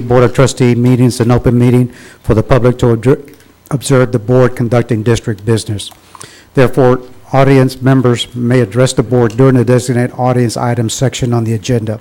Board of Trustee meetings an open meeting for the public to observe the board conducting district business. Therefore, audience members may address the board during the designated audience items section on the agenda.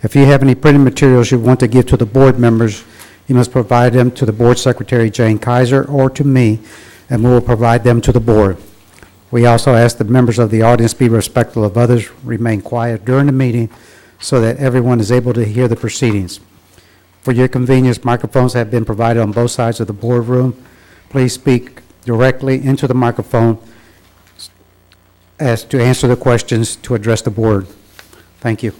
If you have any printed materials you want to give to the board members, you must provide them to the board secretary, Jane Kaiser, or to me, and we will provide them to the board. We also ask that members of the audience be respectful of others, remain quiet during the meeting so that everyone is able to hear the proceedings. For your convenience, microphones have been provided on both sides of the boardroom. Please speak directly into the microphone as to answer the questions to address the board. Thank you.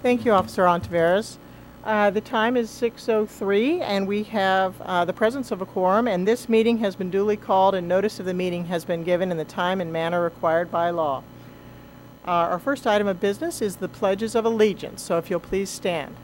Thank you, Officer Ontiveros. The time is 6:03, and we have the presence of a quorum, and this meeting has been duly called, and notice of the meeting has been given in the time and manner required by law. Our first item of business is the pledges of allegiance, so if you'll please stand.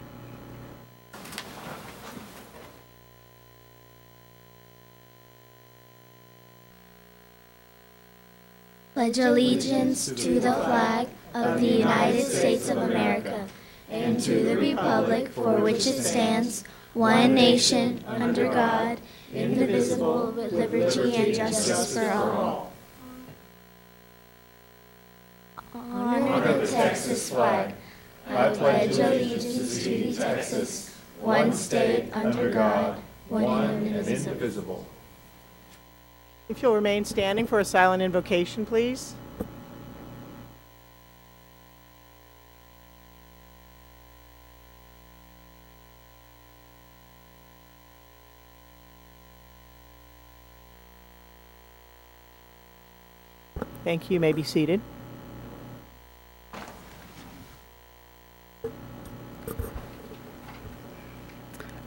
Pledge allegiance to the flag of the United States of America and to the republic for which it stands, one nation, under God, indivisible, with liberty and justice for all. Honor the Texas flag. I pledge allegiance to Texas, one state, under God, one and indivisible. If you'll remain standing for a silent invocation, please. Thank you. You may be seated.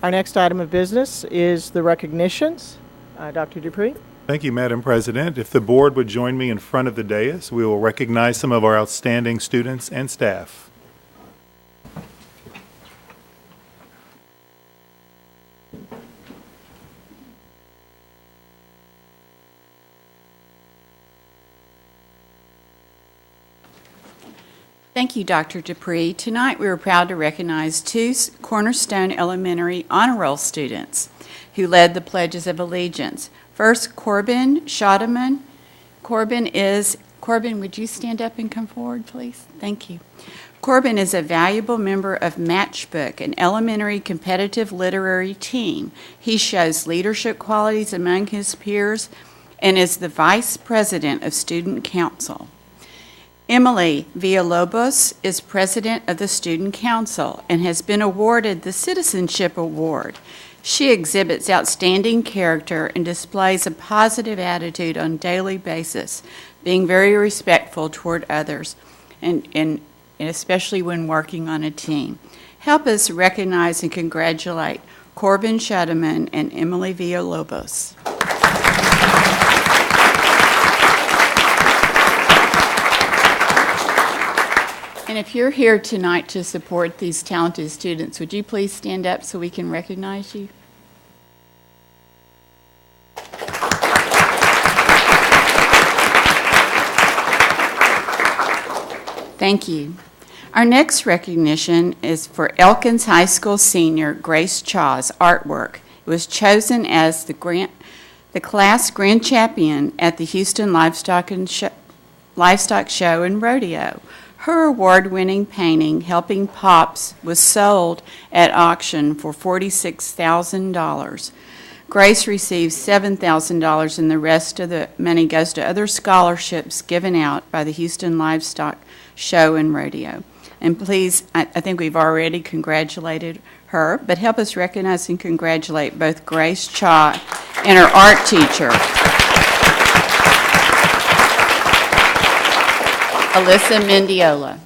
Our next item of business is the recognitions. Dr. Dupree. Thank you, Madam President. If the board would join me in front of the dais, we will recognize some of our outstanding students and staff. Thank you, Dr. Dupree. Tonight we are proud to recognize two Cornerstone Elementary Honor Roll students who led the Pledges of Allegiance. First, Corbin Schodeman. Corbin, would you stand up and come forward, please? Thank you. Corbin is a valuable member of Matchbook, an elementary competitive literary team. He shows leadership qualities among his peers and is the Vice President of Student Council. Emily Villalobos is President of the Student Council and has been awarded the Citizenship Award. She exhibits outstanding character and displays a positive attitude on a daily basis, being very respectful toward others, and especially when working on a team. Help us recognize and congratulate Corbin Schodeman and Emily Villalobos. And if you're here tonight to support these talented students, would you please stand up so we can recognize you? Thank you. Our next recognition is for Elkins High School senior Grace Chaw's artwork. It was chosen as the class grand champion at the Houston Livestock Show and Rodeo. Her award-winning painting, Helping Pops, was sold at auction for $46,000. Grace receives $7,000, and the rest of the money goes to other scholarships given out by the Houston Livestock Show and Rodeo. And please, I think we've already congratulated her, but help us recognize and congratulate both Grace Chaw and her art teacher, Alyssa Mendiola.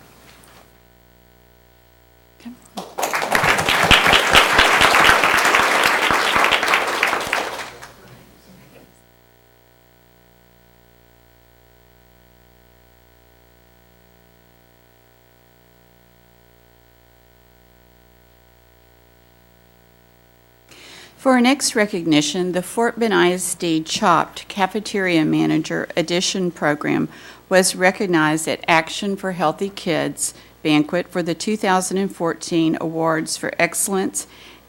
For our next recognition, the Fort Bend ISD CHOPPED Cafeteria Manager Addition Program was recognized at Action for Healthy Kids banquet for the 2014 Awards for Excellence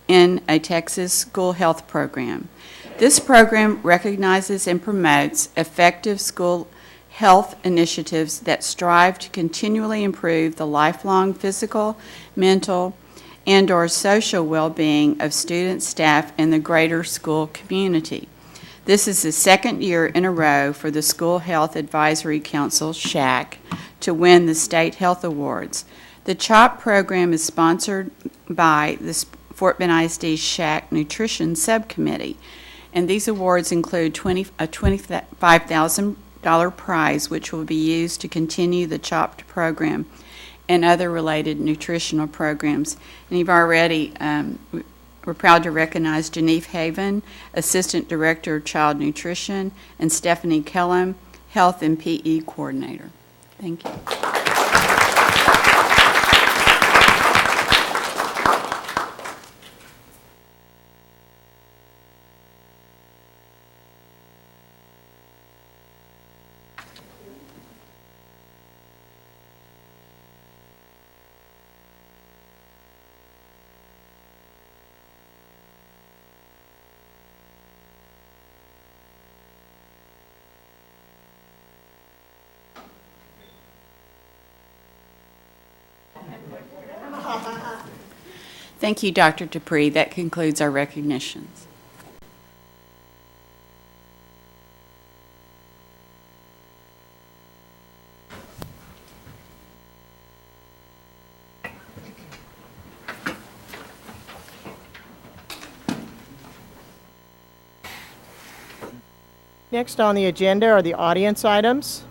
in a Texas School Health Program. This program recognizes and promotes effective school health initiatives that strive to continually improve the lifelong physical, mental, and/or social well-being of students, staff, and the greater school community. This is the second year in a row for the School Health Advisory Council, SHAC, to win the State Health Awards. The CHOP program is sponsored by the Fort Bend ISD SHAC Nutrition Subcommittee, and these awards include a $25,000 prize, which will be used to continue the CHOP program and other related nutritional programs. And you've already, we're proud to recognize Geneve Haven, Assistant Director of Child Nutrition, and Stephanie Kellum, Health and PE Coordinator. Thank you. Thank you, Dr. Dupree. That concludes our recognitions. Next on the agenda are the audience items.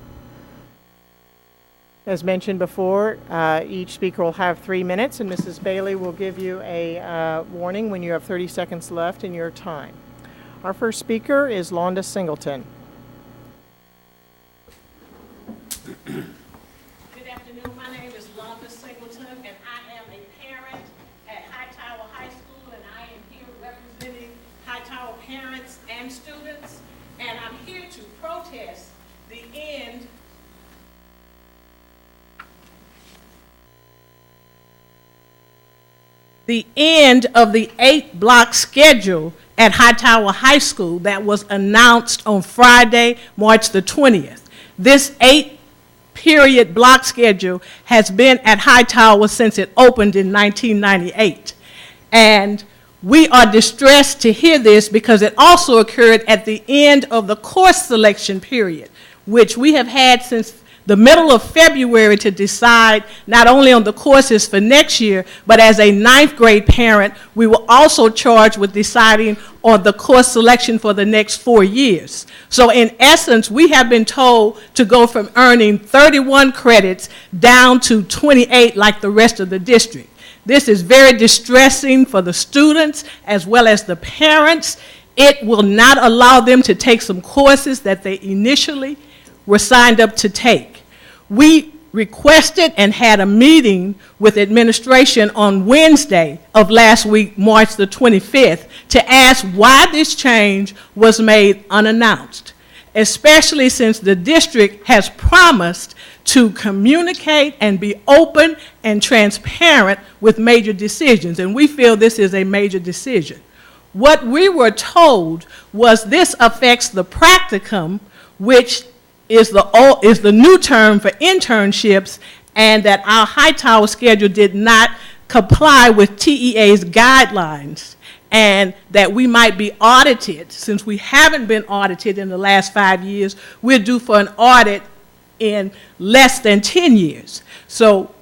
As mentioned before, each speaker will have 3 minutes, and Mrs. Bailey will give you a warning when you have 30 seconds left in your time. Our first speaker is Londa Singleton. Good afternoon. My name is Londa Singleton, and I am a parent at Hightower High School, and I am here representing Hightower parents and students, and I'm here to protest the end of the 8-block schedule at Hightower High School that was announced on Friday, March the 20th. This 8-period block schedule has been at Hightower since it opened in 1998. And we are distressed to hear this because it also occurred at the end of the course selection period, which we have had since the middle of February to decide not only on the courses for next year, but as a 9th grade parent, we were also charged with deciding on the course selection for the next 4 years. So in essence, we have been told to go from earning 31 credits down to 28 like the rest of the district. This is very distressing for the students as well as the parents. It will not allow them to take some courses that they initially were signed up to take. We requested and had a meeting with administration on Wednesday of last week, March the 25th, to ask why this change was made unannounced, especially since the district has promised to communicate and be open and transparent with major decisions, and we feel this is a major decision. What we were told was this affects the practicum, which is the new term for internships, and that our Hightower schedule did not comply with TEA's guidelines, and that we might be audited. Since we haven't been audited in the last 5 years, we're due for an audit in less than 10 years. So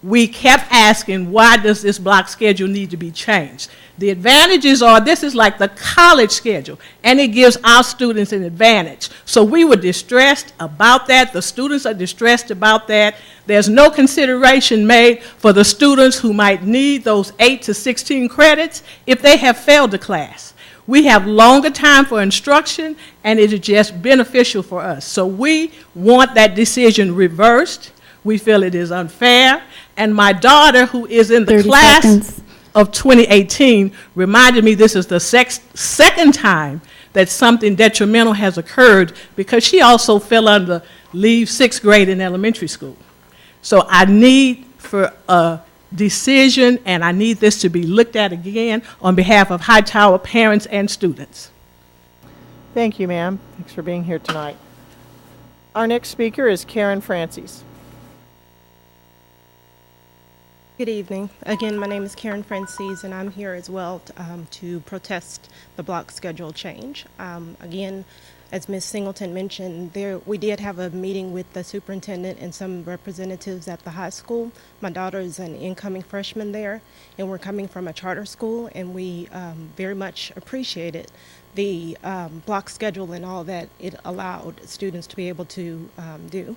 we kept asking, why does this block schedule need to be changed? The advantages are this is like the college schedule, and it gives our students an advantage. So we were distressed about that. The students are distressed about that. There's no consideration made for the students who might need those 8 to 16 credits if they have failed the class. We have longer time for instruction, and it is just beneficial for us. So we want that decision reversed. We feel it is unfair. And my daughter, who is in the class of 2018, reminded me this is the second time that something detrimental has occurred, because she also fell under leave 6th grade in elementary school. So I need for a decision, and I need this to be looked at again on behalf of Hightower parents and students. Thank you, ma'am. Thanks for being here tonight. Our next speaker is Karen Francis. Good evening. Again, my name is Karen Francis, and I'm here as well to protest the block schedule change. Again, as Ms. Singleton mentioned, we did have a meeting with the superintendent and some representatives at the high school. My daughter is an incoming freshman there, and we're coming from a charter school, and we very much appreciated the block schedule and all that it allowed students to be able to do.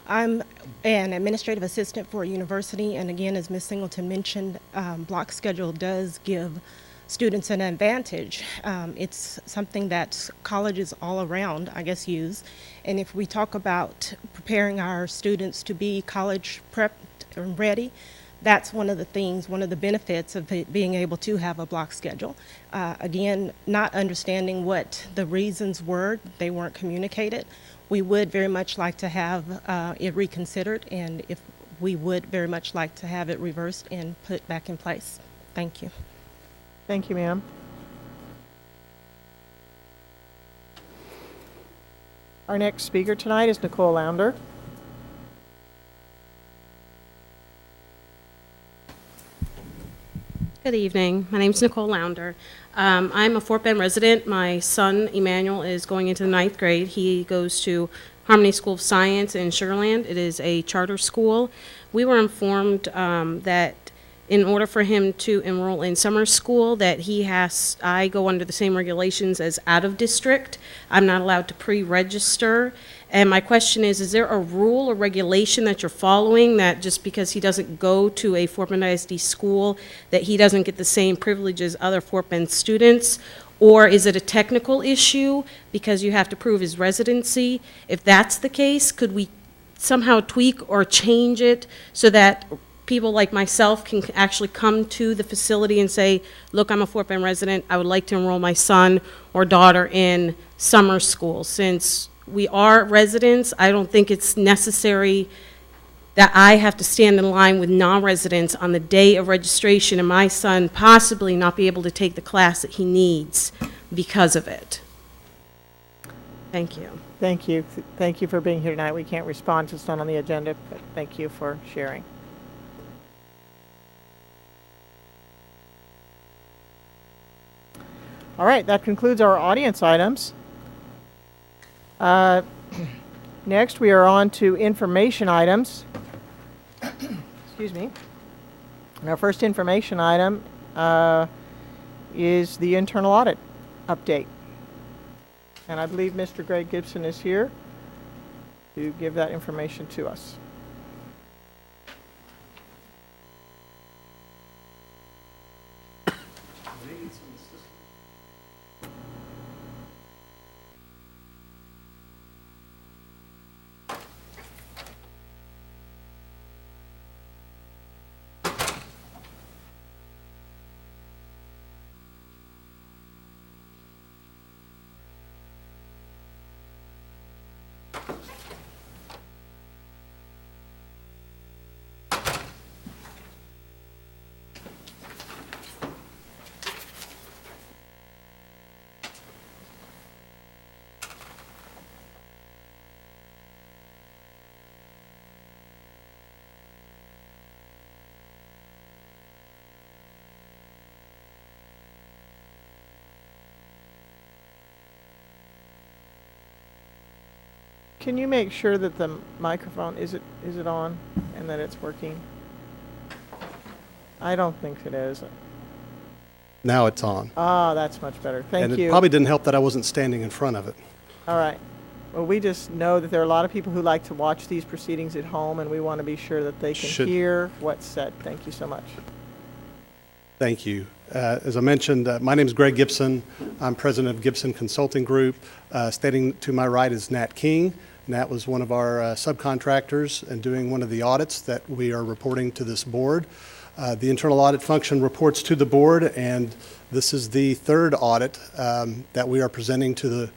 I'm an administrative assistant for a university, and again, as Ms. Singleton mentioned, block schedule does give students an advantage. It's something that colleges all around, I guess, use. And if we talk about preparing our students to be college prepped and ready, that's one of the things, one of the benefits of being able to have a block schedule. Again, not understanding what the reasons were, they weren't communicated. We would very much like to have it reconsidered, and if we would very much like to have it reversed and put back in place. Thank you. Thank you, ma'am. Our next speaker tonight is Nicole Launder. Good evening. My name is Nicole Launder. I'm a Fort Bend resident. My son, Emmanuel, is going into the 9th grade. He goes to Harmony School of Science in Sugar Land. It is a charter school. We were informed that in order for him to enroll in summer school, that I go under the same regulations as out of district. I'm not allowed to pre-register. And my question is there a rule or regulation that you're following that just because he doesn't go to a Fort Bend ISD school, that he doesn't get the same privileges as other Fort Bend students? Or is it a technical issue because you have to prove his residency? If that's the case, could we somehow tweak or change it so that people like myself can actually come to the facility and say, look, I'm a Fort Bend resident, I would like to enroll my son or daughter in summer school? Since we are residents, I don't think it's necessary that I have to stand in line with non-residents on the day of registration and my son possibly not be able to take the class that he needs because of it. Thank you. Thank you. Thank you for being here tonight. We can't respond to it's not on the agenda, but thank you for sharing. All right, that concludes our audience items. Next, we are on to information items. Excuse me. And our first information item is the internal audit update. And I believe Mr. Greg Gibson is here to give that information to us. Can you make sure that the microphone, is it on and that it's working? I don't think it is. Now it's on. Ah, that's much better. Thank And you. it probably didn't help that I wasn't standing in front of it. All right. Well, we just know that there are a lot of people who like to watch these proceedings at home, and we want to be sure that they can hear what's said. Thank you so much. Thank you. As I mentioned, my name is Greg Gibson. I'm president of Gibson Consulting Group. Standing to my right is Nat King. Nat was one of our subcontractors and doing one of the audits that we are reporting to this board. The internal audit function reports to the board, and this is the third audit that we are presenting to the